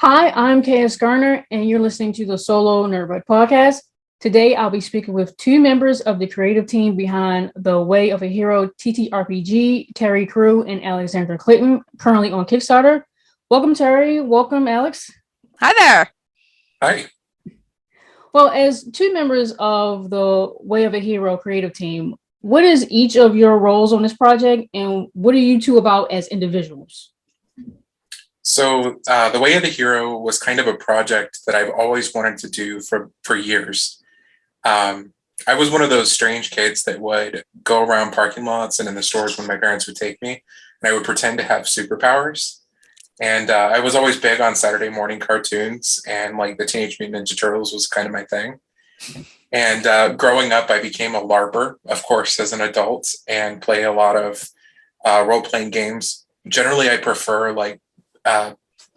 Hi, I'm KS Garner, and you're listening to the Solo Nerdbird podcast. Today, I'll be speaking with two members of the creative team behind the WayofaHero TTRPG, Terry, Crew and Alexandra Clinton, currently on Kickstarter. Welcome, Terry. Welcome, Alex. Hi there. Hi. Well, as two members of the WayofaHero creative team, what is each of your roles on this project, and what are you two about as individuals? So the Way of the Hero was kind of a project that I've always wanted to do for years. I was one of those strange kids that would go around parking lots and in the stores when my parents would take me, and I would pretend to have superpowers. And I was always big on Saturday morning cartoons, and like the Teenage Mutant Ninja Turtles was kind of my thing. And growing up, I became a LARPer, of course, as an adult, and play a lot of role-playing games. Generally, I prefer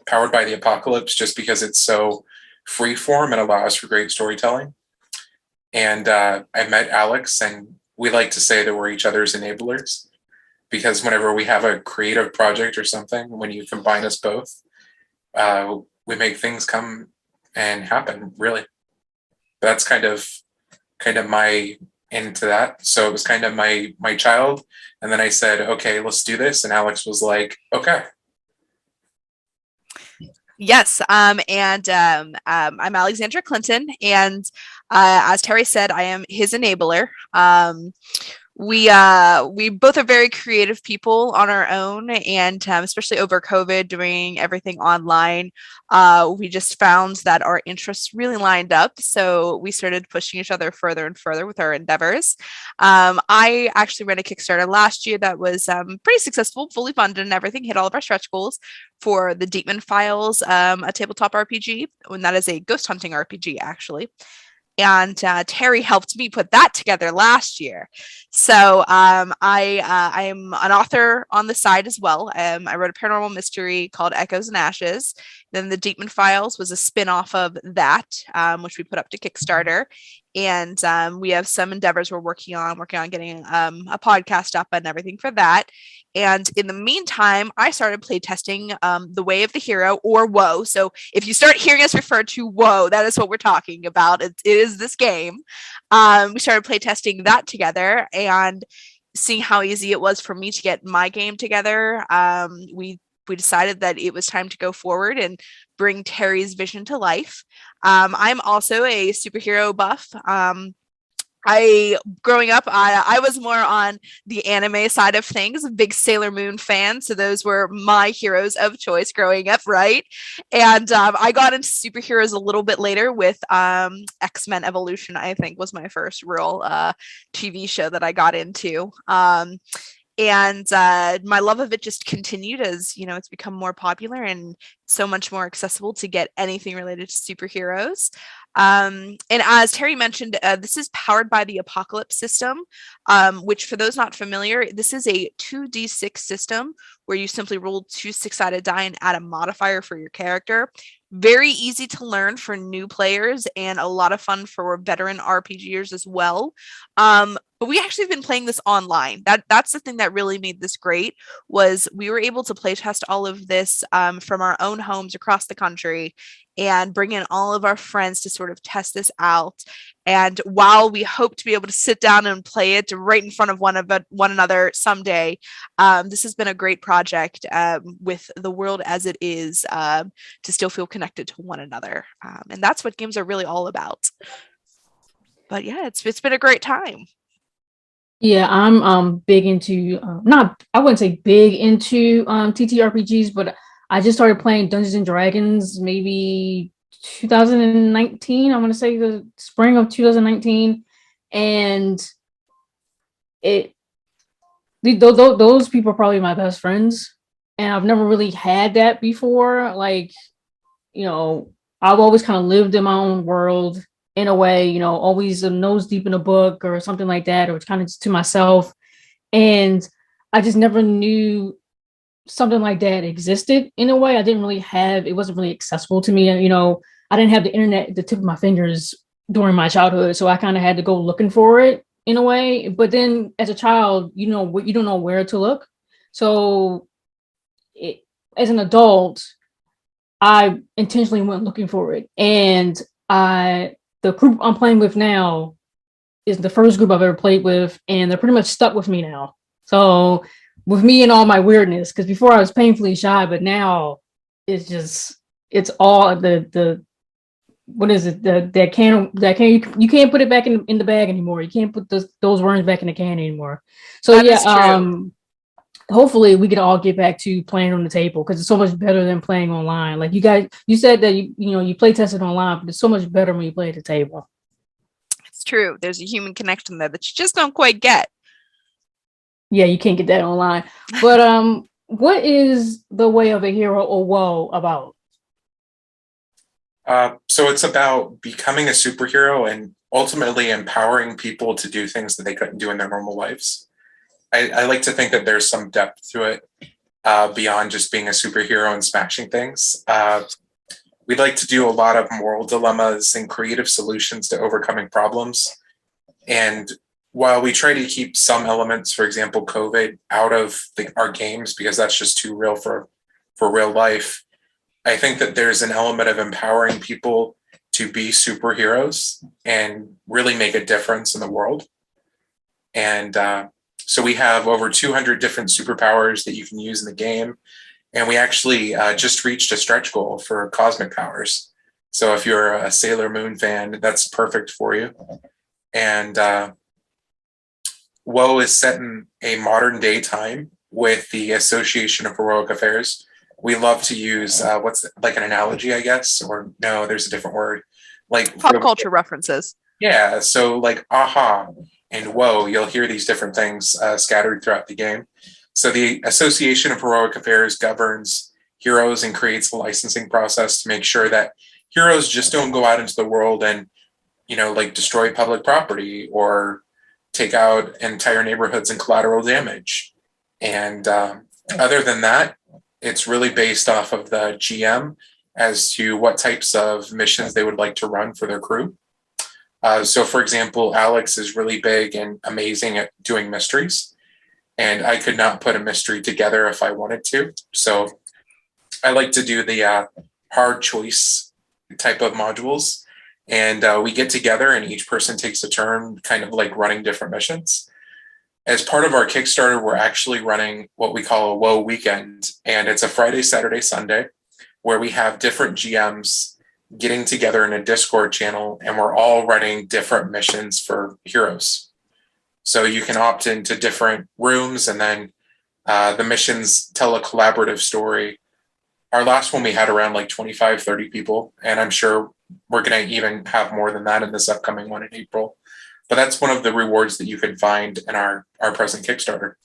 Powered by the Apocalypse just because it's so freeform and allows for great storytelling. And I met Alex, and we like to say that we're each other's enablers because whenever we have a creative project or something, when you combine us both, we make things come and happen, really. That's kind of my into that. So it was kind of my child. And then I said, okay, let's do this. And Alex was like, okay. Yes, I'm Alexandra Clinton, and as Terry said, I am his enabler. We both are very creative people on our own, and especially over COVID, doing everything online, we just found that our interests really lined up. So we started pushing each other further and further with our endeavors. I actually ran a Kickstarter last year that was pretty successful, fully funded, and everything hit all of our stretch goals for the Deepman Files, a tabletop RPG, and that is a ghost hunting RPG, actually. And Terry helped me put that together last year. So I'm an author on the side as well. I wrote a paranormal mystery called Echoes and Ashes. Then the Deepman Files was a spin-off of that, which we put up to Kickstarter. And we have some endeavors we're working on getting a podcast up and everything for that. And in the meantime, I started playtesting The Way of the Hero, or WoW. So if you start hearing us refer to WoW, that is what we're talking about. It is this game. We started playtesting that together and seeing how easy it was for me to get my game together. We decided that it was time to go forward and bring Terry's vision to life. I'm also a superhero buff. Growing up, I was more on the anime side of things, a big Sailor Moon fan. So those were my heroes of choice growing up, right? And I got into superheroes a little bit later with X-Men Evolution, I think was my first real TV show that I got into. And my love of it just continued as, it's become more popular and so much more accessible to get anything related to superheroes. And as Terry mentioned, this is powered by the Apocalypse system, which for those not familiar, this is a 2d6 system where you simply roll 2 6-sided die and add a modifier for your character. Very easy to learn for new players and a lot of fun for veteran RPGers as well. But we actually have been playing this online. That's the thing that really made this great, was we were able to playtest all of this from our own homes across the country and bring in all of our friends to sort of test this out. And while we hope to be able to sit down and play it right in front of one another someday, this has been a great project with the world as it is, to still feel connected to one another. And that's what games are really all about. But yeah, it's been a great time. Yeah, I'm big into not I wouldn't say big into TTRPGs, but I just started playing Dungeons and Dragons maybe 2019. I want to say the spring of 2019, and those people are probably my best friends, and I've never really had that before. Like, I've always kind of lived in my own world in a way, always a nose deep in a book or something like that, or kind of just to myself. And I just never knew something like that existed in a way. I didn't really it wasn't really accessible to me. And, I didn't have the internet at the tip of my fingers during my childhood. So I kind of had to go looking for it in a way. But then as a child, you don't know where to look. So as an adult, I intentionally went looking for it. And the group I'm playing with now is the first group I've ever played with, and they're pretty much stuck with me now. So with me and all my weirdness, because before I was painfully shy, but now it's all the what is it? That can you can't put it back in the bag anymore. You can't put those worms back in the can anymore. So That yeah, is true. hopefully we can all get back to playing on the table, because it's so much better than playing online. Like you said that you play tested online, but it's so much better when you play at the table. It's true. There's a human connection there that you just don't quite get. Yeah, you can't get that online. But what is the Way of a Hero, or WoW, about? So it's about becoming a superhero and ultimately empowering people to do things that they couldn't do in their normal lives. I like to think that there's some depth to it beyond just being a superhero and smashing things. We'd like to do a lot of moral dilemmas and creative solutions to overcoming problems. And while we try to keep some elements, for example, COVID, out of our games because that's just too real for real life, I think that there's an element of empowering people to be superheroes and really make a difference in the world. And so we have over 200 different superpowers that you can use in the game. And we actually just reached a stretch goal for cosmic powers. So if you're a Sailor Moon fan, that's perfect for you. And WoW is set in a modern day time with the Association of Heroic Affairs. We love to use like an analogy, I guess, or no, there's a different word. Like Pop culture references. Yeah, so like aha and whoa, you'll hear these different things scattered throughout the game. So the Association of Heroic Affairs governs heroes and creates a licensing process to make sure that heroes just don't go out into the world and, like destroy public property or take out entire neighborhoods and collateral damage. And other than that, it's really based off of the GM as to what types of missions they would like to run for their crew. So, for example, Alex is really big and amazing at doing mysteries, and I could not put a mystery together if I wanted to. So I like to do the hard choice type of modules, and we get together and each person takes a turn kind of like running different missions. As part of our Kickstarter, we're actually running what we call a WoW weekend, and it's a Friday, Saturday, Sunday, where we have different GMs getting together in a Discord channel, and we're all running different missions for heroes. So you can opt into different rooms, and then the missions tell a collaborative story. Our last one, we had around like 25, 30 people, and I'm sure we're going to even have more than that in this upcoming one in April. But that's one of the rewards that you can find in our present Kickstarter.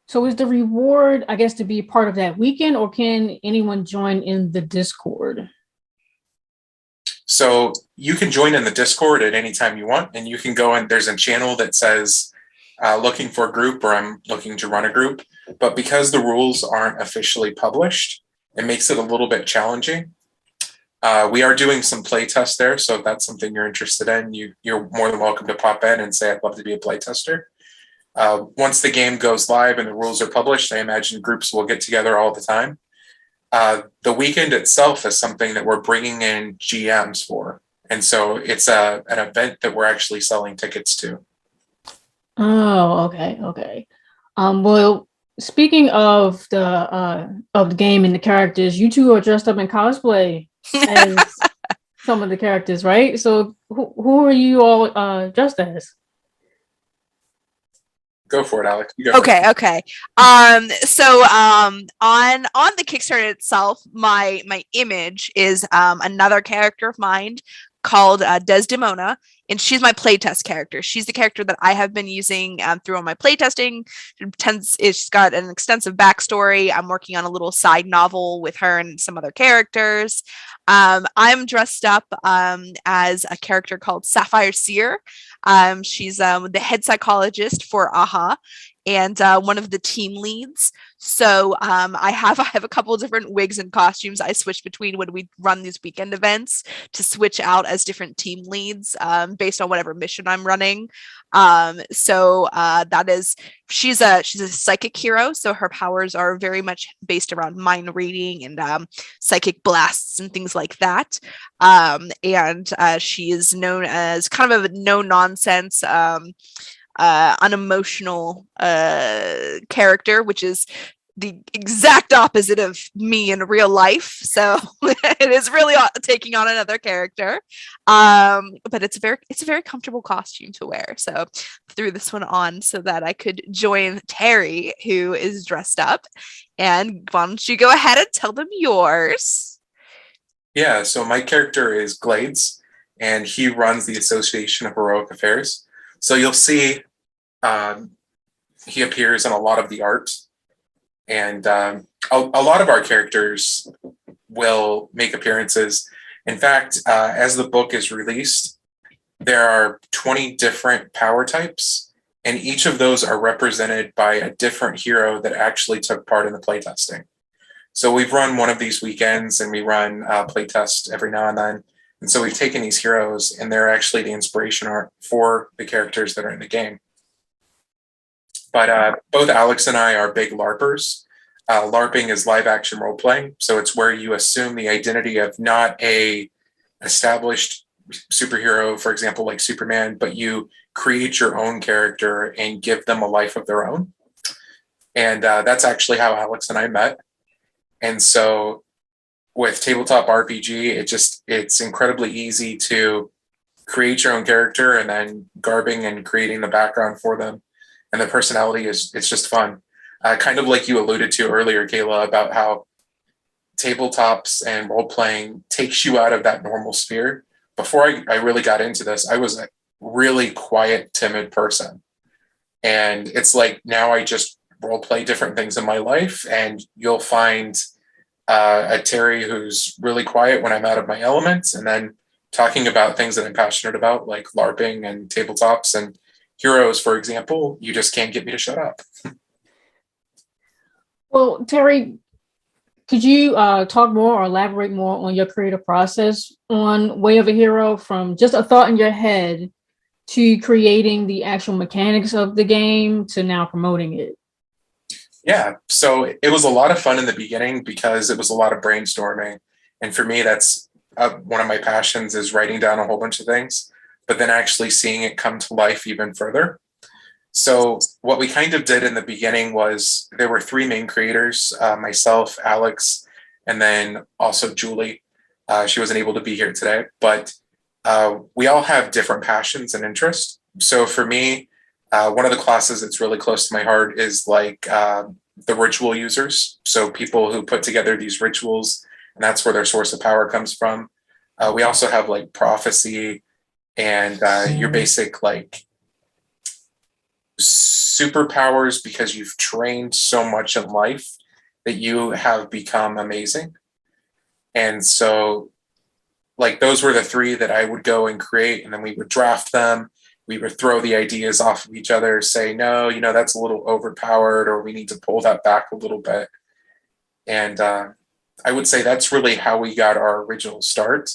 So is the reward, I guess, to be part of that weekend, or can anyone join in the Discord? So you can join in the Discord at any time you want, and you can go in. There's a channel that says looking for a group, or I'm looking to run a group. But because the rules aren't officially published, it makes it a little bit challenging. We are doing some play tests there, so if that's something you're interested in, you're more than welcome to pop in and say, I'd love to be a play tester. Once the game goes live and the rules are published, I imagine groups will get together all the time. The weekend itself is something that we're bringing in GMs for. And so it's an event that we're actually selling tickets to. Oh, okay. Well, speaking of the game and the characters, you two are dressed up in cosplay as some of the characters, right? So who are you all dressed as? Go for it, Alex. Okay. So on the Kickstarter itself, my image is another character of mine called Desdemona, and she's my playtest character. She's the character that I have been using through all my playtesting. She's got an extensive backstory. I'm working on a little side novel with her and some other characters. I'm dressed up as a character called Sapphire Seer. She's the head psychologist for AHA and one of the team leads. So I have a couple of different wigs and costumes I switch between when we run these weekend events to switch out as different team leads based on whatever mission I'm running. She's a psychic hero, so her powers are very much based around mind reading and psychic blasts and things like that. And she is known as kind of a no nonsense, unemotional character, which is the exact opposite of me in real life. So it is really taking on another character. But it's a very comfortable costume to wear. So threw this one on so that I could join Terry, who is dressed up. And why don't you go ahead and tell them yours? Yeah, so my character is Glades, and he runs the Association of Heroic Affairs. So you'll see he appears in a lot of the art. And a lot of our characters will make appearances. In fact, as the book is released, there are 20 different power types, and each of those are represented by a different hero that actually took part in the playtesting. So we've run one of these weekends, and we run playtest every now and then. And so we've taken these heroes, and they're actually the inspiration art for the characters that are in the game. But both Alex and I are big LARPers. LARPing is live action role playing. So it's where you assume the identity of not a established superhero, for example, like Superman, but you create your own character and give them a life of their own. And that's actually how Alex and I met. And so with tabletop RPG, it's incredibly easy to create your own character and then garbing and creating the background for them. And the personality it's just fun. Kind of like you alluded to earlier, Kayla, about how tabletops and role-playing takes you out of that normal sphere. Before I really got into this, I was a really quiet, timid person. And it's like now I just role-play different things in my life, and you'll find a Terry who's really quiet when I'm out of my element, and then talking about things that I'm passionate about, like LARPing and tabletops and heroes, for example. You just can't get me to shut up. Well, Terry, could you talk more or elaborate more on your creative process on WayofaHero, from just a thought in your head to creating the actual mechanics of the game to now promoting it? Yeah, so it was a lot of fun in the beginning because it was a lot of brainstorming. And for me, that's one of my passions, is writing down a whole bunch of things, but then actually seeing it come to life even further. So what we kind of did in the beginning was there were three main creators, myself, Alex, and then also Julie. She wasn't able to be here today, but we all have different passions and interests. So for me, one of the classes that's really close to my heart is like the ritual users. So people who put together these rituals, and that's where their source of power comes from. We also have like prophecy and your basic like superpowers, because you've trained so much in life that you have become amazing. And so like those were the three that I would go and create, and then we would draft them. We would throw the ideas off of each other, say, no, that's a little overpowered, or we need to pull that back a little bit. And I would say that's really how we got our original start.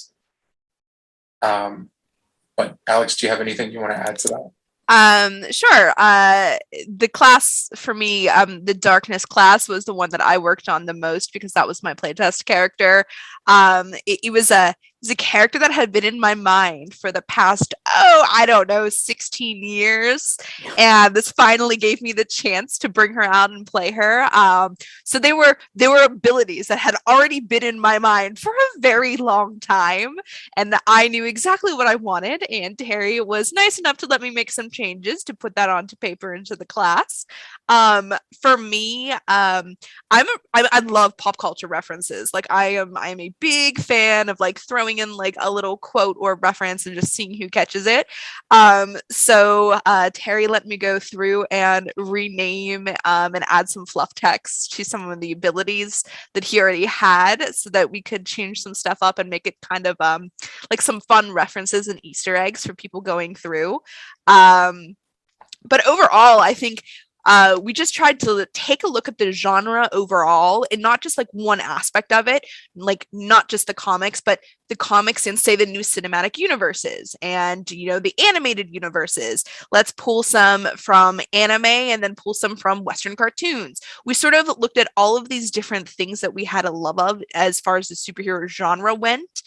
But Alex, do you have anything you want to add to that? Sure. The class for me, the darkness class, was the one that I worked on the most because that was my playtest character. It was a character that had been in my mind for the past, 16 years. And this finally gave me the chance to bring her out and play her. So they were abilities that had already been in my mind for a very long time. And I knew exactly what I wanted. And Terry was nice enough to let me make some changes to put that onto paper into the class. For me, I love pop culture references. Like I am a big fan of like throwing in like a little quote or reference and just seeing who catches it. So Terry let me go through and rename and add some fluff text to some of the abilities that he already had, so that we could change some stuff up and make it kind of like some fun references and Easter eggs for people going through. But overall, I think We just tried to take a look at the genre overall, and not just like one aspect of it, like not just the comics, but the comics and say the new cinematic universes and, you know, the animated universes. Let's pull some from anime and then pull some from Western cartoons. We sort of looked at all of these different things that we had a love of as far as the superhero genre went.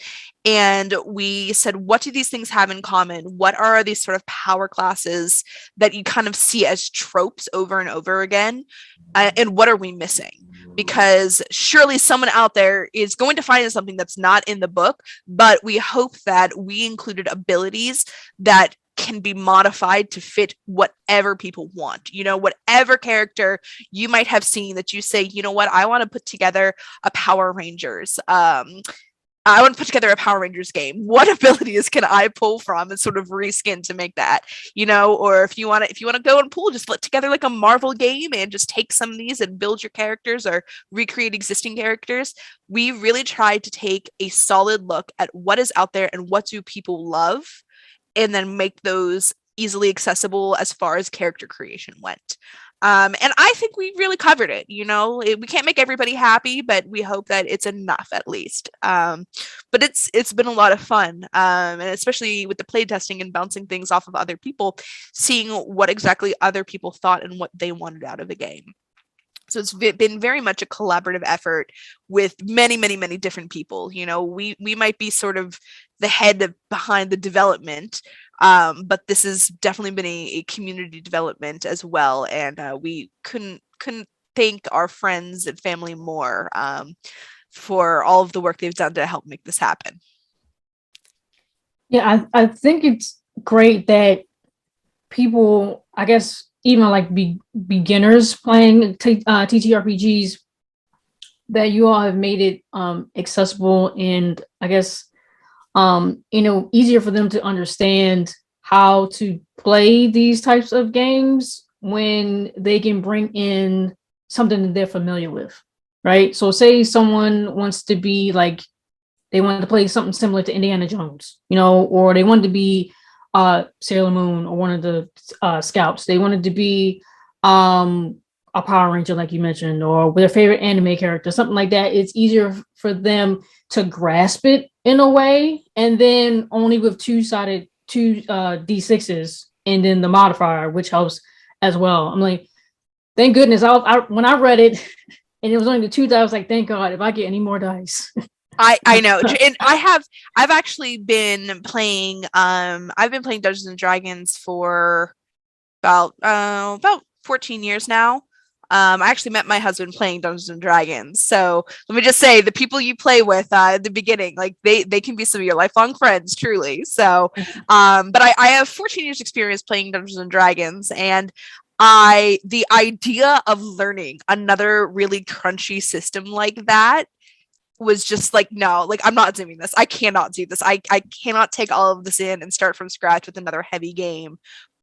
And we said, what do these things have in common? What are these sort of power classes that you kind of see as tropes over and over again? And what are we missing? Because surely someone out there is going to find something that's not in the book, but we hope that we included abilities that can be modified to fit whatever people want. You know, whatever character you might have seen that you say, you know what, I want to put together a Power Rangers. I want to put together a Power Rangers game. What abilities can I pull from and sort of reskin to make that, you know? Or if you want to go and pull, just put together like a Marvel game and just take some of these and build your characters or recreate existing characters. We really tried to take a solid look at what is out there and what do people love, and then make those easily accessible as far as character creation went. And I think we really covered it. You know, we can't make everybody happy, but we hope that it's enough at least. But it's been a lot of fun, and especially with the play testing and bouncing things off of other people, seeing what exactly other people thought and what they wanted out of the game. So it's been very much a collaborative effort with many, many, many different people. You know, we might be sort of the head behind the development, but this has definitely been a community development as well. And we couldn't thank our friends and family more for all of the work they've done to help make this happen. Yeah, I think it's great that people, I guess, even like beginners playing TTRPGs, that you all have made it accessible and I guess you know, easier for them to understand how to play these types of games when they can bring in something that they're familiar with, right? So say someone wants to be like, they want to play something similar to Indiana Jones, you know, or they wanted to be Sailor Moon or one of the scouts. They wanted to be a Power Ranger, like you mentioned, or with their favorite anime character, something like that. It's easier for them to grasp it in a way, and then only with two D6s and then the modifier, which helps as well. I'm like, thank goodness. When I read it and it was only the two dice, I was like, thank God, if I get any more dice. I know, and I've actually been playing I've been playing Dungeons and Dragons for about 14 years now. I actually met my husband playing Dungeons and Dragons, so let me just say, the people you play with at the beginning, like they can be some of your lifelong friends, truly. So but I have 14 years experience playing Dungeons and Dragons, and the idea of learning another really crunchy system like that was just like, no, like, I'm not doing this. I cannot do this. I cannot take all of this in and start from scratch with another heavy game.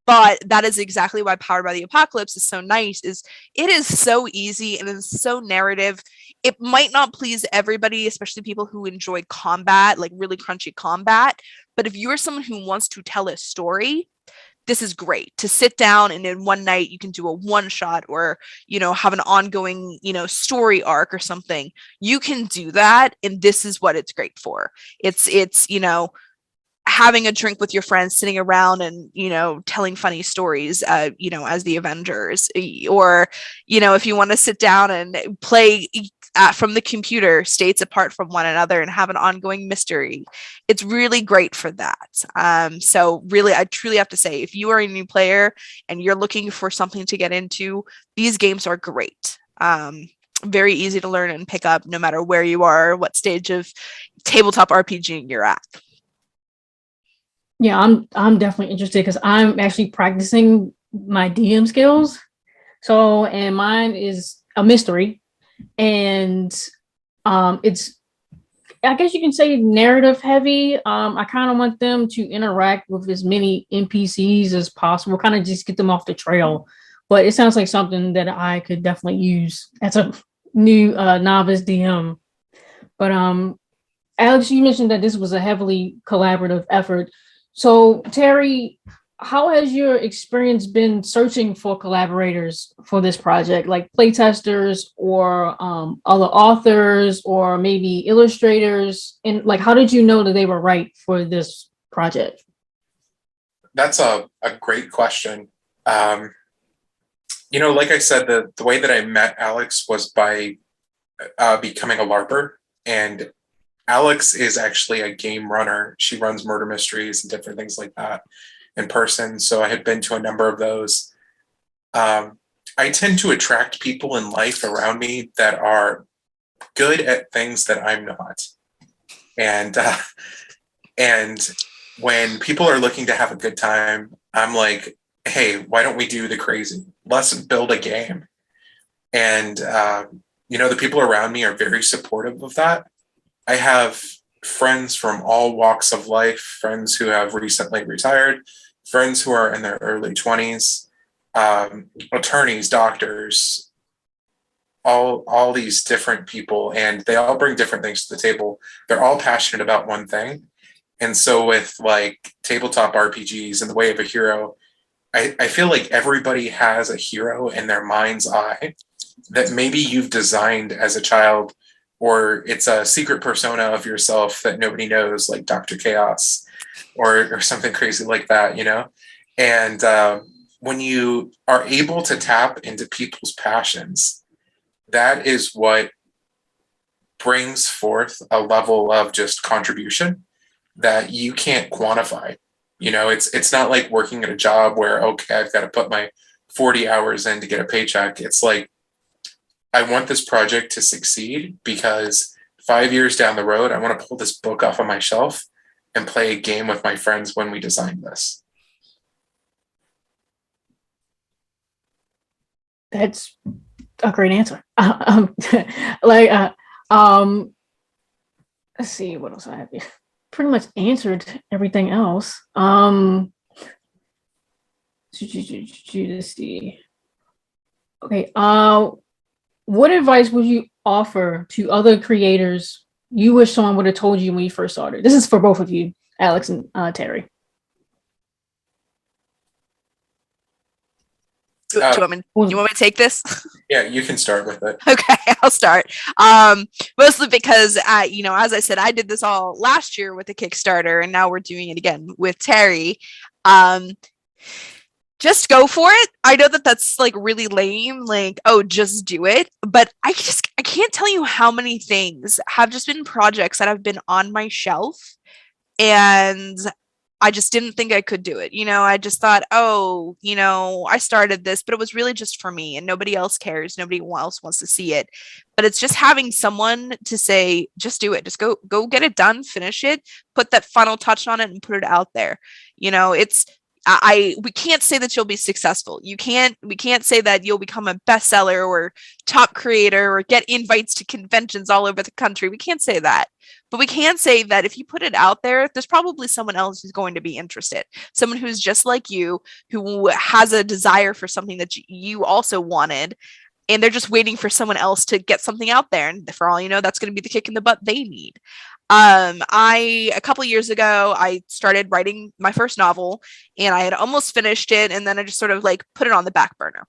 But that is exactly why Powered by the Apocalypse is so nice. Is it is so easy and is so narrative. It might not please everybody, especially people who enjoy combat, like really crunchy combat. But if you're someone who wants to tell a story, this is great to sit down and in one night you can do a one shot, or, you know, have an ongoing, you know, story arc or something. You can do that, and this is what it's great for. It's you know, having a drink with your friends, sitting around and, you know, telling funny stories, you know, as the Avengers, or, you know, if you want to sit down and play from the computer, states apart from one another, and have an ongoing mystery. It's really great for that. So really, I truly have to say, if you are a new player and you're looking for something to get into, these games are great. Very easy to learn and pick up no matter where you are, what stage of tabletop RPG you're at. Yeah, I'm definitely interested because I'm actually practicing my DM skills. So, and mine is a mystery, and it's, I guess you can say, narrative heavy. I kind of want them to interact with as many NPCs as possible, kind of just get them off the trail. But it sounds like something that I could definitely use as a new novice DM. But Alex, you mentioned that this was a heavily collaborative effort. So, Terry, how has your experience been searching for collaborators for this project, like playtesters or other authors or maybe illustrators? And like, how did you know that they were right for this project? That's a great question. Like I said, the way that I met Alex was by becoming a LARPer. And Alex is actually a game runner. She runs murder mysteries and different things like that in person. So I had been to a number of those. I tend to attract people in life around me that are good at things that I'm not. And when people are looking to have a good time, I'm like, hey, why don't we do the crazy? Let's build a game. And, the people around me are very supportive of that. I have friends from all walks of life, friends who have recently retired, friends who are in their early 20s, attorneys, doctors, all these different people, and they all bring different things to the table. They're all passionate about one thing. And so with like tabletop RPGs and the Way of a Hero, I feel like everybody has a hero in their mind's eye that maybe you've designed as a child, or it's a secret persona of yourself that nobody knows, like Dr. Chaos or something crazy like that, And when you are able to tap into people's passions, that is what brings forth a level of just contribution that you can't quantify. It's not like working at a job where, okay, I've got to put my 40 hours in to get a paycheck. It's like, I want this project to succeed because 5 years down the road, I want to pull this book off of my shelf and play a game with my friends when we design this. That's a great answer. Let's see what else I have here. Pretty much answered everything else. Let's see. Okay. What advice would you offer to other creators you wish someone would have told you when you first started? This is for both of you, Alex and Terry. Do you want me to take this? Yeah, you can start with it. Okay, I'll start. Mostly because, as I said, I did this all last year with the Kickstarter, and now we're doing it again with Terry. Just go for it. I know that that's like really lame, like, oh, just do it. But I can't tell you how many things have just been projects that have been on my shelf, and I just didn't think I could do it. I just thought, oh, I started this, but it was really just for me and nobody else cares. Nobody else wants to see it. But it's just having someone to say, just do it. Just go get it done, finish it, put that final touch on it and put it out there. We can't say that you'll be successful. We can't say that you'll become a bestseller or top creator or get invites to conventions all over the country. We can't say that. But we can say that if you put it out there, there's probably someone else who's going to be interested. Someone who's just like you, who has a desire for something that you also wanted. And they're just waiting for someone else to get something out there. And for all you know, that's going to be the kick in the butt they need. A couple of years ago, I started writing my first novel and I had almost finished it. And then I just sort of like put it on the back burner.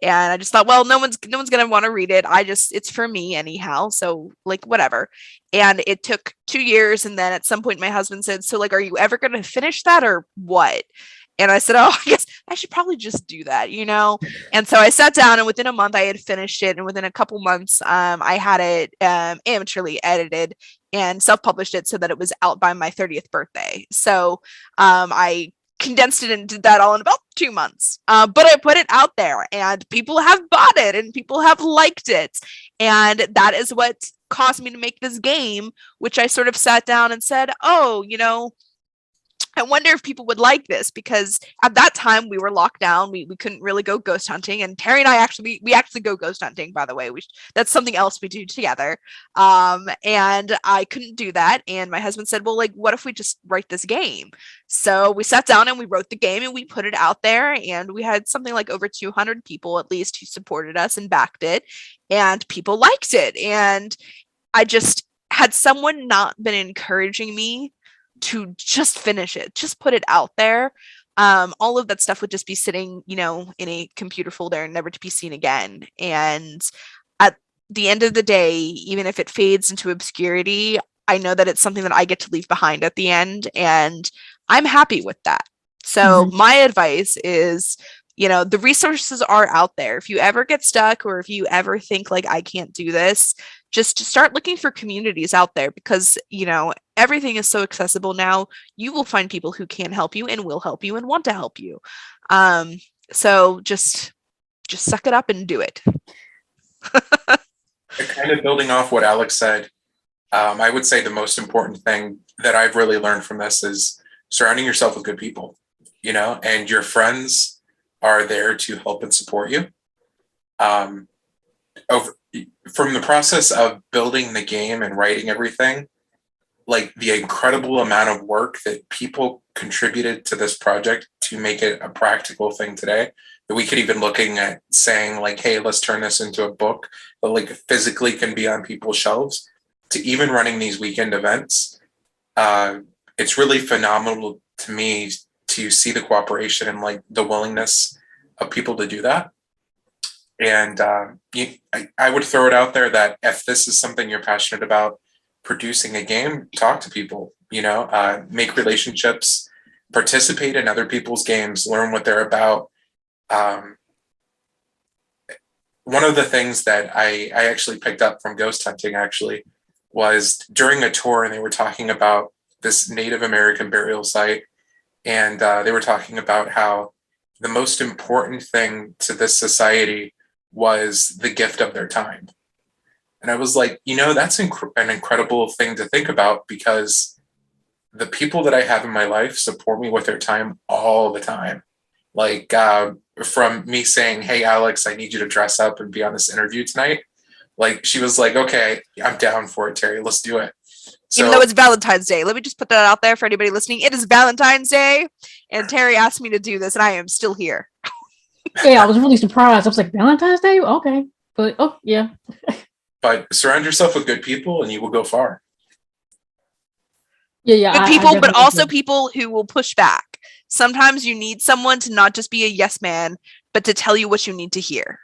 And I just thought, well, no one's going to want to read it. It's for me anyhow. So like, whatever. And it took 2 years. And then at some point my husband said, so like, are you ever going to finish that or what? And I said, oh, I guess I should probably just do that, And so I sat down and within a month I had finished it. And within a couple months, I had it amateurly edited and self-published it so that it was out by my 30th birthday. So I condensed it and did that all in about 2 months. But I put it out there and people have bought it and people have liked it. And that is what caused me to make this game, which I sort of sat down and said, oh, I wonder if people would like this, because at that time we were locked down. We couldn't really go ghost hunting. And Terry and I actually go ghost hunting, by the way. That's something else we do together. And I couldn't do that. And my husband said, well, like, what if we just write this game? So we sat down and we wrote the game and we put it out there. And we had something like over 200 people at least who supported us and backed it. And people liked it. And I just had someone not been encouraging me to just finish it, just put it out there, all of that stuff would just be sitting, in a computer folder, never to be seen again. And at the end of the day, even if it fades into obscurity, I know that it's something that I get to leave behind at the end, and I'm happy with that. So my advice is, the resources are out there. If you ever get stuck, or if you ever think like, I can't do this, just start looking for communities out there, because, everything is so accessible now. You will find people who can help you and will help you and want to help you. So just suck it up and do it. Kind of building off what Alex said, I would say the most important thing that I've really learned from this is surrounding yourself with good people, and your friends are there to help and support you. From the process of building the game and writing everything, like the incredible amount of work that people contributed to this project to make it a practical thing today, that we could even looking at saying like, hey, let's turn this into a book that like physically can be on people's shelves, to even running these weekend events. It's really phenomenal to me to see the cooperation and like the willingness of people to do that. And I would throw it out there that if this is something you're passionate about, producing a game, talk to people, make relationships, participate in other people's games, learn what they're about. One of the things that I actually picked up from ghost hunting actually was during a tour, and they were talking about this Native American burial site. And they were talking about how the most important thing to this society was the gift of their time. And I was like, that's an incredible thing to think about, because the people that I have in my life support me with their time all the time. Like from me saying, hey, Alex, I need you to dress up and be on this interview tonight. Like she was like, okay, I'm down for it, Terry. Let's do it. So, even though it's Valentine's Day, let me just put that out there for anybody listening. It is Valentine's Day, and Terry asked me to do this, and I am still here. Yeah, I was really surprised. I was like, Valentine's Day? Okay. But, yeah. But surround yourself with good people and you will go far. Yeah. Good people, but also people who will push back. Sometimes you need someone to not just be a yes man, but to tell you what you need to hear.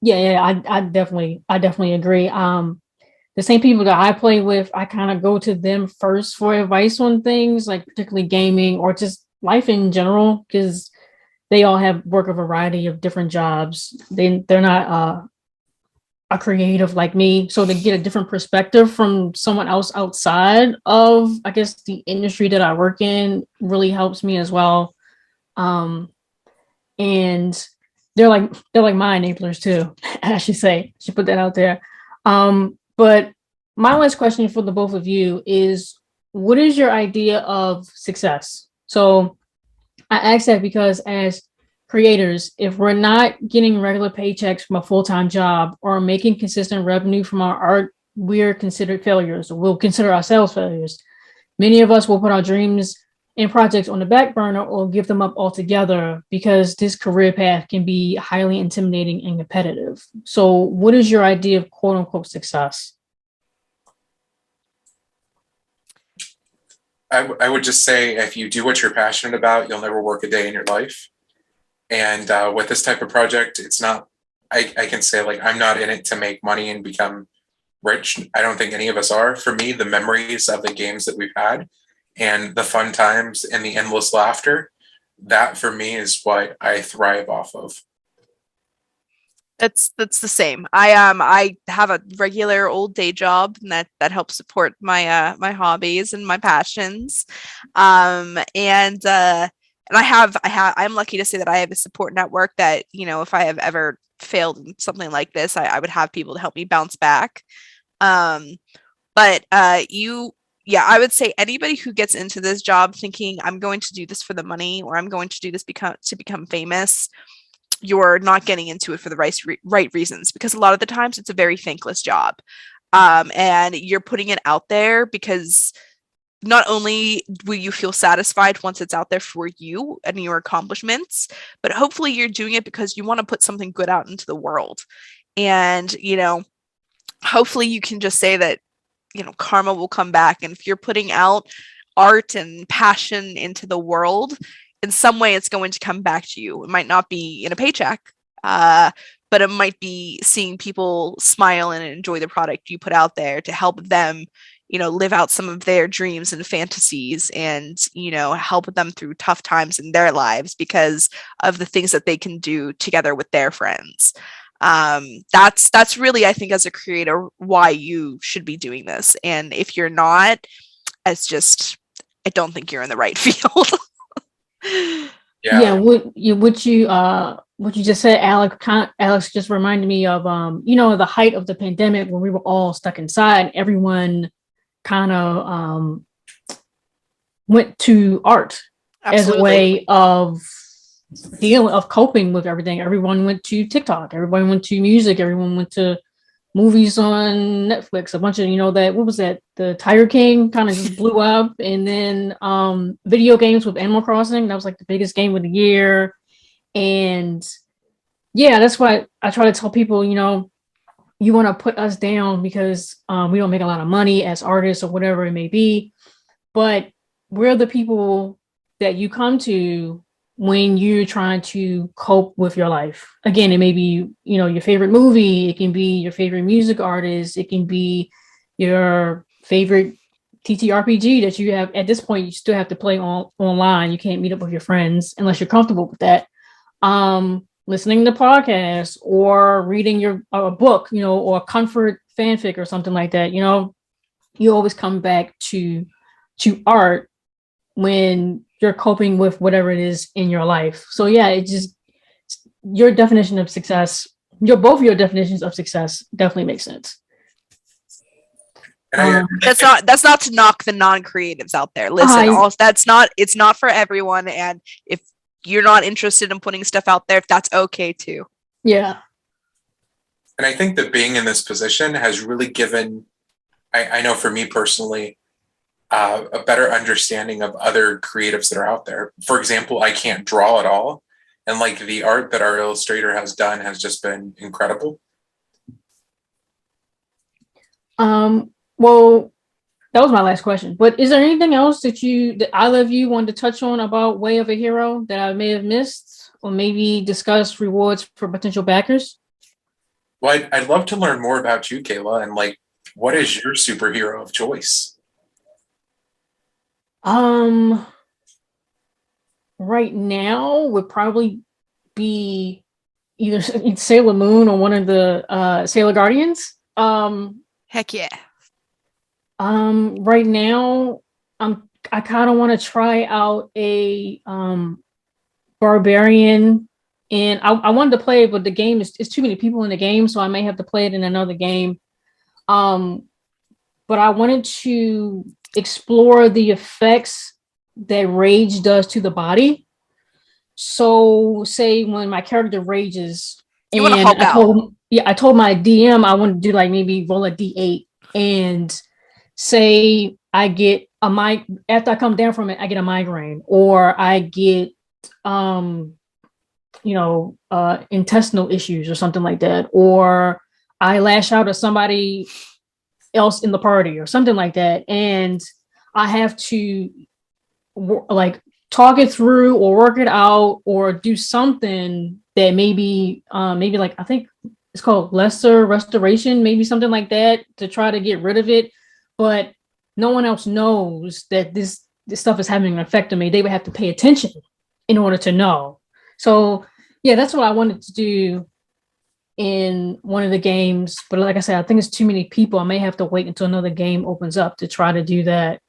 Yeah, I definitely agree. The same people that I play with, I kind of go to them first for advice on things, like particularly gaming or just life in general, because they all work a variety of different jobs. They're not a creative like me, so to get a different perspective from someone else outside of, I guess, the industry that I work in really helps me as well. And they're like my enablers too. I should put that out there. But my last question for the both of you is, what is your idea of success? So I ask that because as creators, if we're not getting regular paychecks from a full-time job or making consistent revenue from our art, we're considered failures, or we'll consider ourselves failures. Many of us will put our dreams and projects on the back burner or give them up altogether, because this career path can be highly intimidating and competitive. So what is your idea of quote unquote success? I would just say, if you do what you're passionate about, you'll never work a day in your life. And with this type of project, it's not, I can say, like, I'm not in it to make money and become rich. I don't think any of us are. For me, the memories of the games that we've had and the fun times and the endless laughter, that for me is what I thrive off of. That's the same. I have a regular old day job, and that helps support my my hobbies and my passions. And I'm lucky to say that I have a support network that, if I have ever failed in something like this, I would have people to help me bounce back. I would say anybody who gets into this job thinking I'm going to do this for the money, or I'm going to do this to become famous, you're not getting into it for the right reasons, because a lot of the times it's a very thankless job. And you're putting it out there because not only will you feel satisfied once it's out there for you and your accomplishments, but hopefully you're doing it because you want to put something good out into the world. And, hopefully you can just say that, karma will come back. And if you're putting out art and passion into the world, in some way it's going to come back to you. It might not be in a paycheck, but it might be seeing people smile and enjoy the product you put out there to help them, live out some of their dreams and fantasies, and, help them through tough times in their lives because of the things that they can do together with their friends. That's really, I think, as a creator, why you should be doing this. And if you're not, I don't think you're in the right field. Yeah, what you just said, Alex just reminded me of the height of the pandemic when we were all stuck inside. Everyone kind of went to art as a way of coping with everything. Everyone went to TikTok, everyone went to music, everyone went to movies on Netflix. A bunch of what was that? The Tiger King kind of just blew up, and then video games with Animal Crossing. That was like the biggest game of the year. And yeah, that's why I try to tell people, you want to put us down because we don't make a lot of money as artists or whatever it may be, but we're the people that you come to when you're trying to cope with your life. Again, it may be, your favorite movie, it can be your favorite music artist, it can be your favorite TTRPG that you have. At this point, you still have to play online. You can't meet up with your friends unless you're comfortable with that. Listening to podcasts or reading your book, or comfort fanfic or something like that. You always come back to art when you're coping with whatever it is in your life. So yeah, it just, your definition of success, both your definitions of success definitely make sense. That's not to knock the non-creatives out there. Listen, it's not for everyone, and if you're not interested in putting stuff out there, that's okay too. Yeah. And I think that being in this position has really given, I know for me personally, a better understanding of other creatives that are out there. For example, I can't draw at all. And like the art that our illustrator has done has just been incredible. Well, that was my last question. But is there anything else that either of you wanted to touch on about WayofaHero that I may have missed, or maybe discuss rewards for potential backers? Well, I'd love to learn more about you, Kayla, and like, what is your superhero of choice? Right now would probably be either Sailor Moon or one of the Sailor Guardians. Heck yeah. Right now I kind of want to try out a barbarian, and I wanted to play it, but the game is too many people in the game, so I may have to play it in another game. But I wanted to explore the effects that rage does to the body. So say when my character rages, you want to help out. I told my DM I want to do like maybe roll a D8, and say I get after I come down from it, I get a migraine, or I get intestinal issues or something like that, or I lash out at somebody else in the party or something like that, and I have to like talk it through or work it out or do something that maybe like, I think it's called lesser restoration, maybe something like that, to try to get rid of it. But no one else knows that this stuff is having an effect on me. They would have to pay attention in order to know. So yeah, that's what I wanted to do in one of the games. But like I said, I think it's too many people. I may have to wait until another game opens up to try to do that.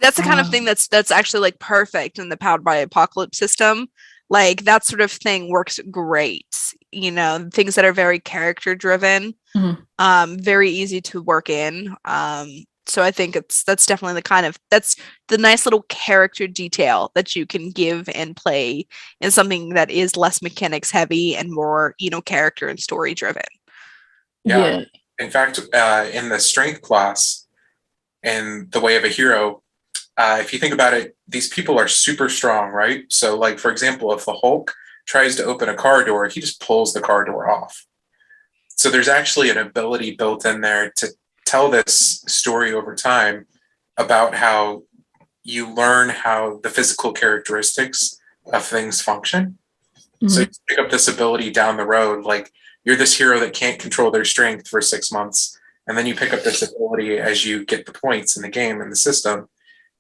That's the kind of thing that's actually like perfect in the Powered by Apocalypse system. Like that sort of thing works great. Things that are very character driven, very easy to work in. So I think that's definitely that's the nice little character detail that you can give and play in something that is less mechanics heavy and more, character and story driven. Yeah. In fact, in the strength class in the WayofaHero, if you think about it, these people are super strong, right? So like, for example, if the Hulk tries to open a car door, he just pulls the car door off. So there's actually an ability built in there to tell this story over time about how you learn how the physical characteristics of things function. Mm-hmm. So you pick up this ability down the road, like you're this hero that can't control their strength for 6 months, and then you pick up this ability as you get the points in the game and the system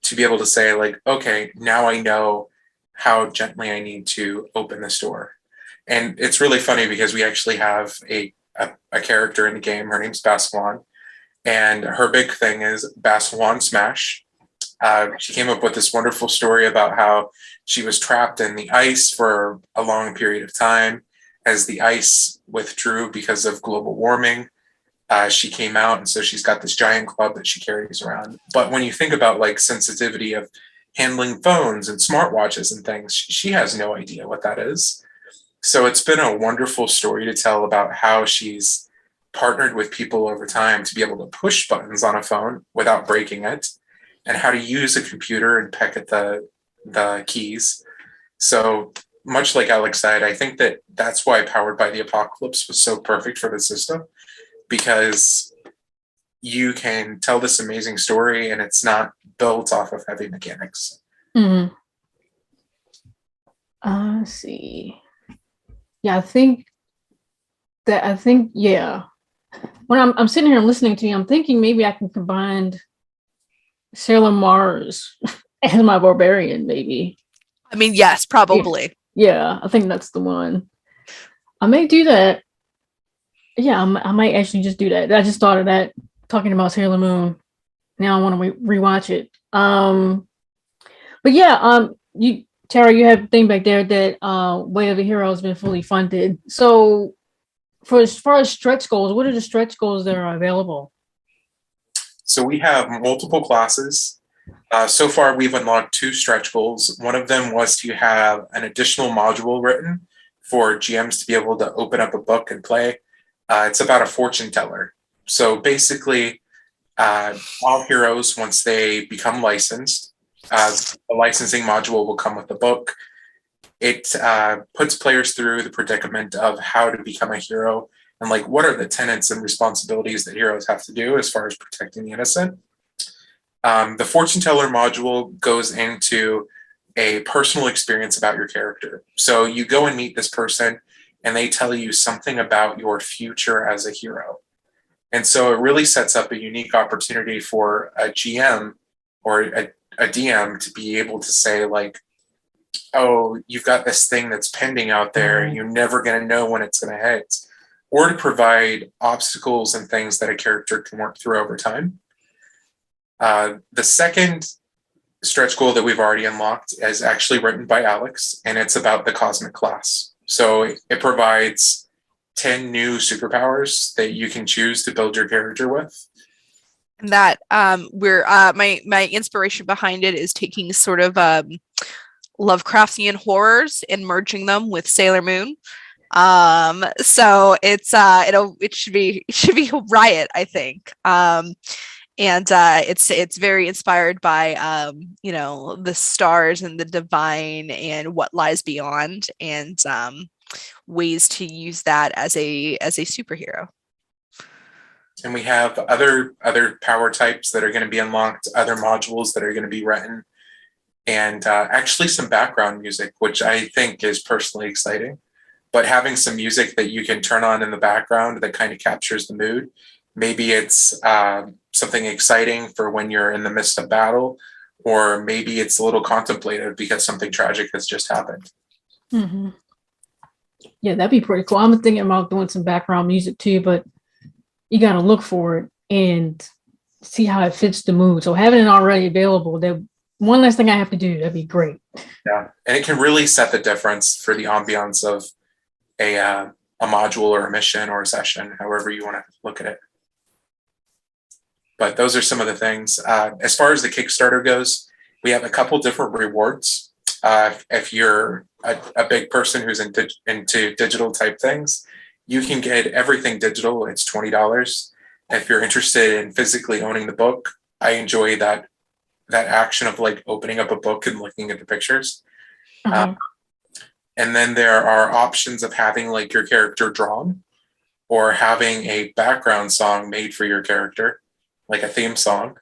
to be able to say, like, okay, now I know how gently I need to open this door. And it's really funny because we actually have a character in the game. Her name's Baswan, and her big thing is Baswan Smash. She came up with this wonderful story about how she was trapped in the ice for a long period of time. As the ice withdrew because of global warming, she came out, and so she's got this giant club that she carries around. But when you think about like sensitivity of handling phones and smartwatches and things, she has no idea what that is. So it's been a wonderful story to tell about how she's partnered with people over time to be able to push buttons on a phone without breaking it, and how to use a computer and peck at the keys. So much like Alex said, I think that that's why Powered by the Apocalypse was so perfect for the system, because you can tell this amazing story and it's not built off of heavy mechanics. Mm-hmm. Let's see. Yeah, I think, yeah. When I'm sitting here listening to you, I'm thinking maybe I can combine Sailor Mars as my barbarian, maybe. I mean, yes, probably. Yeah, I think that's the one. I may do that. Yeah, I might actually just do that. I just thought of that talking about Sailor Moon. Now I want to rewatch it. But yeah, Tara, you have a thing back there that WayofaHero has been fully funded. So for as far as stretch goals, what are the stretch goals that are available? So we have multiple classes. So far, we've unlocked 2 stretch goals. One of them was to have an additional module written for GMs to be able to open up a book and play. It's about a fortune teller. So basically, all heroes, once they become licensed, the licensing module will come with the book. It puts players through the predicament of how to become a hero and like what are the tenets and responsibilities that heroes have to do as far as protecting the innocent. The fortune teller module goes into a personal experience about your character. So you go and meet this person and they tell you something about your future as a hero. And so it really sets up a unique opportunity for a GM or a DM to be able to say, like, oh, you've got this thing that's pending out there. You're never going to know when it's going to hit. Or to provide obstacles and things that a character can work through over time. The second stretch goal that we've already unlocked is actually written by Alex, and it's about the cosmic class. So it provides 10 new superpowers that you can choose to build your character with. And that my inspiration behind it is taking sort of Lovecraftian horrors and merging them with Sailor Moon. So it should be a riot, I think. And it's very inspired by the stars and the divine and what lies beyond, and ways to use that as a superhero. And we have other power types that are going to be unlocked, other modules that are going to be written, and actually some background music, which I think is personally exciting. But having some music that you can turn on in the background that kind of captures the mood. Maybe it's something exciting for when you're in the midst of battle, or maybe it's a little contemplative because something tragic has just happened. Mm-hmm. Yeah, that'd be pretty cool. I'm thinking about doing some background music too, but you got to look for it and see how it fits the mood. So having it already available, that one less thing I have to do, that'd be great. Yeah, and it can really set the difference for the ambiance of a module or a mission or a session, however you want to look at it. But those are some of the things. As far as the Kickstarter goes, we have a couple different rewards. If you're a big person who's into digital type things, you can get everything digital. It's $20. If you're interested in physically owning the book, I enjoy that action of like opening up a book and looking at the pictures. Uh-huh. And then there are options of having like your character drawn, or having a background song made for your character, like a theme song.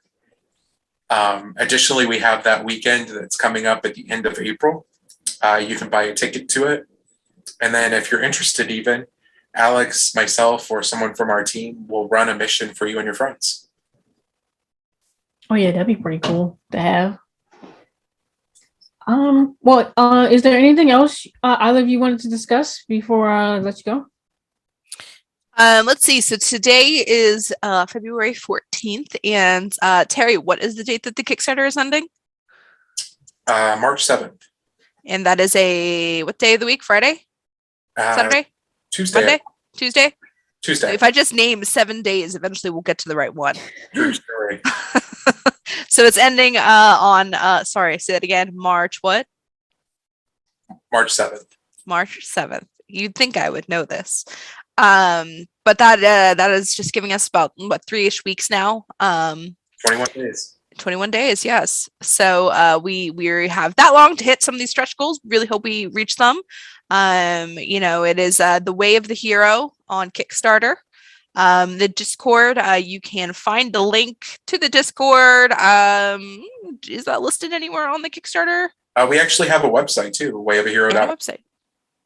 Additionally, we have that weekend that's coming up at the end of April. You can buy a ticket to it. And then if you're interested, even Alex, myself, or someone from our team will run a mission for you and your friends. Oh yeah, that'd be pretty cool to have. Is there anything else either of you wanted to discuss before I let you go? Let's see. So today is February 14th. And Terry, what is the date that the Kickstarter is ending? March 7th. And that is what day of the week? Friday? Saturday? Tuesday. Monday? Tuesday? Tuesday. If I just name 7 days, eventually we'll get to the right one. True story. So it's ending on, sorry, say that again. March what? March 7th. March 7th. You'd think I would know this. But that is just giving us about, 3-ish weeks now. 21 days. 21 days, yes. So we have that long to hit some of these stretch goals. Really hope we reach them. It is the Way of the Hero on Kickstarter. The Discord, you can find the link to the Discord. Is that listed anywhere on the Kickstarter? We actually have a website too, WayofaHero. Website.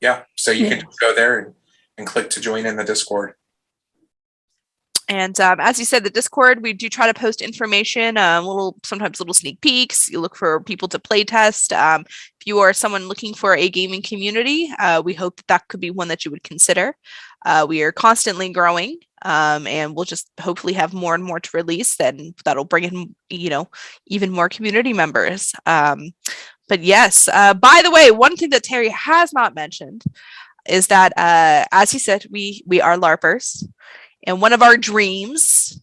Yeah, so you can just go there and click to join in the Discord. And as you said, the Discord, we do try to post information, sometimes little sneak peeks. You look for people to play test. If you are someone looking for a gaming community, we hope that could be one that you would consider. We are constantly growing, and we'll just hopefully have more and more to release. Then that'll bring in, even more community members. But yes, by the way, one thing that Terry has not mentioned is that, as he said, we are LARPers. And one of our dreams,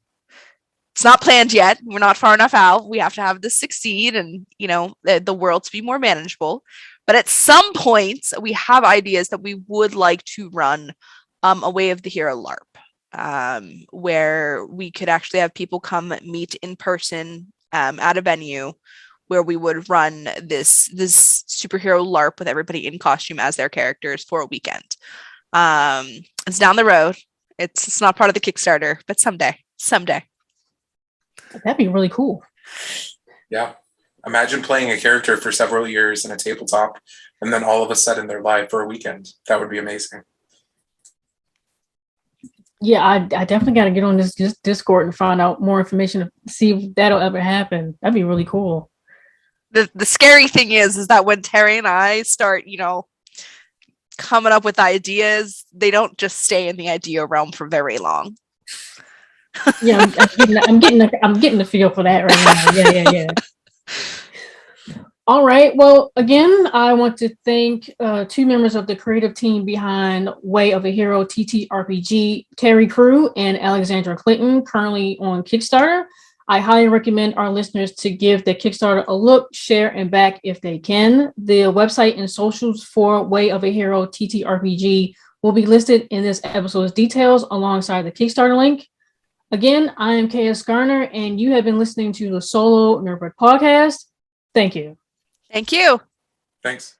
it's not planned yet. We're not far enough out. We have to have this succeed and, the world to be more manageable. But at some point, we have ideas that we would like to run a Way of the Hero LARP, where we could actually have people come meet in person at a venue where we would run this superhero LARP with everybody in costume as their characters for a weekend. It's down the road. It's not part of the Kickstarter, but someday. That'd be really cool. Yeah. Imagine playing a character for several years in a tabletop and then all of a sudden they're live for a weekend. That would be amazing. Yeah, I definitely got to get on this Discord and find out more information to see if that'll ever happen. That'd be really cool. The scary thing is that when Terry and I start, coming up with ideas, they don't just stay in the idea realm for very long. Yeah, I'm getting the feel for that right now. Yeah. All right. Well, again, I want to thank 2 members of the creative team behind WayofaHero TTRPG, Terry Crew and Alexandra Clinton, currently on Kickstarter. I highly recommend our listeners to give the Kickstarter a look, share, and back if they can. The website and socials for WayofaHero TTRPG will be listed in this episode's details alongside the Kickstarter link. Again, I am KS Garner, and you have been listening to the Solo Nerdbird podcast. Thank you. Thank you. Thanks.